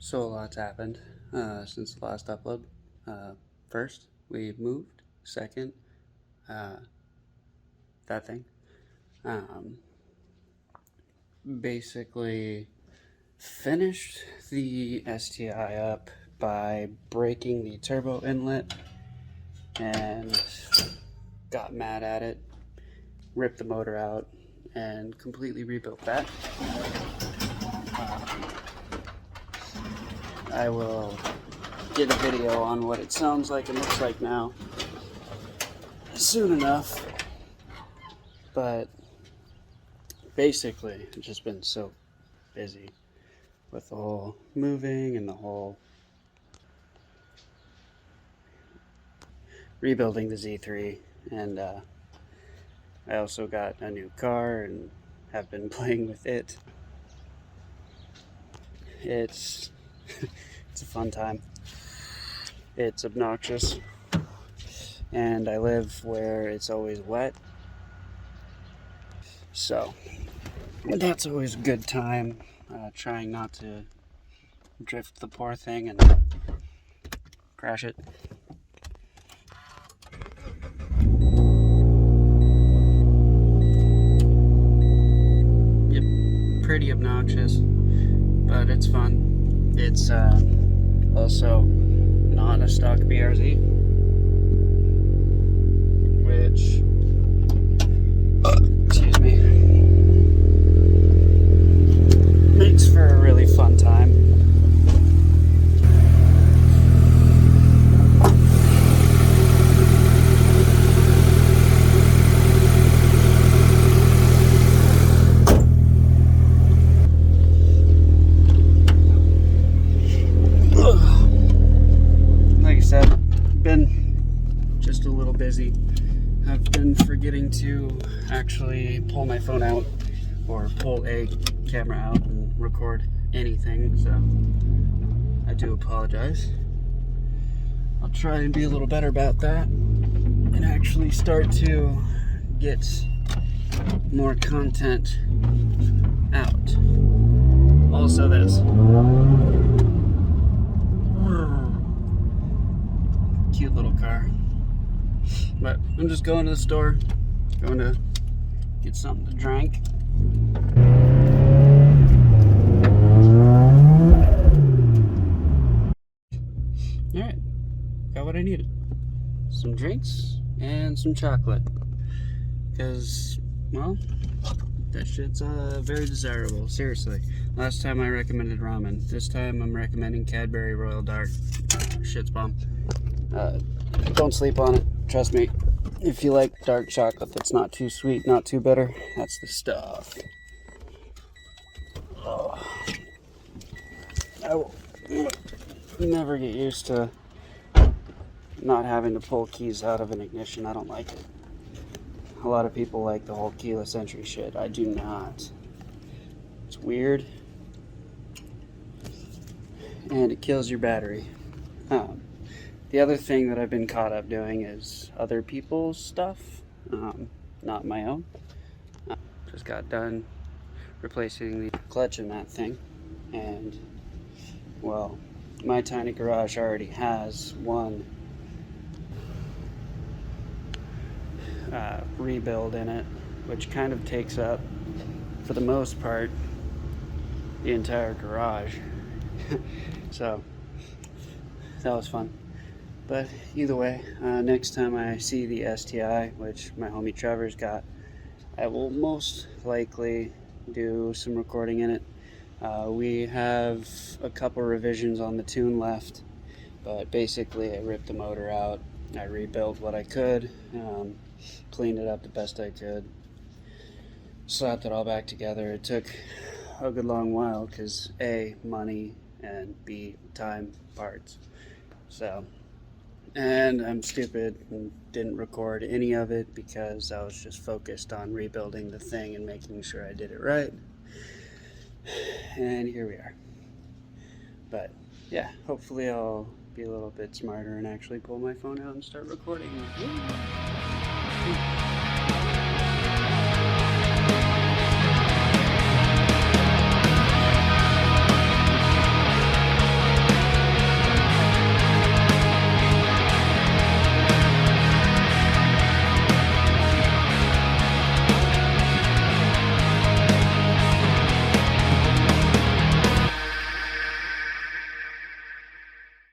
So a lot's happened since the last upload. First, we moved. Second, that thing. Basically finished the STI up by breaking the turbo inlet and got mad at it, ripped the motor out, and completely rebuilt that. I will get a video on what it sounds like and looks like now soon enough, but basically I've just been so busy with the whole moving and the whole rebuilding the Z3, and I also got a new car and have been playing with it. It's it's a fun time. It's obnoxious, and I live where it's always wet, so that's always a good time. Trying not to drift the poor thing and crash it. Yep, pretty obnoxious, but it's fun. It's also not a stock BRZ, which, excuse me, makes for a really fun time. Like I said, been just a little busy. I've been forgetting to actually pull my phone out or pull a camera out and record anything, so I do apologize. I'll try and be a little better about that and actually start to get more content out. Also this. Cute little car. But I'm just going to the store, going to get something to drink. Alright, got what I needed. Some drinks and some chocolate. Because, well, that shit's very desirable, seriously. Last time I recommended ramen. This time I'm recommending Cadbury Royal Dark. Shit's bomb. Don't sleep on it, trust me. If you like dark chocolate that's not too sweet, not too bitter, that's the stuff. Oh. I will never get used to not having to pull keys out of an ignition. I don't like it. A lot of people like the whole keyless entry shit. I do not. It's weird. And it kills your battery. The other thing that I've been caught up doing is other people's stuff, not my own. Just got done replacing the clutch in that thing, and well, my tiny garage already has one rebuild in it, which kind of takes up, for the most part, the entire garage. So that was fun. But either way, next time I see the STI, which my homie Trevor's got, I will most likely do some recording in it. We have a couple revisions on the tune left, but basically I ripped the motor out, I rebuilt what I could, cleaned it up the best I could, slapped it all back together. It took a good long while because A, money, and B, time, parts. So, and I'm stupid and didn't record any of it because I was just focused on rebuilding the thing and making sure I did it right. And here we are. But yeah, hopefully I'll be a little bit smarter and actually pull my phone out and start recording.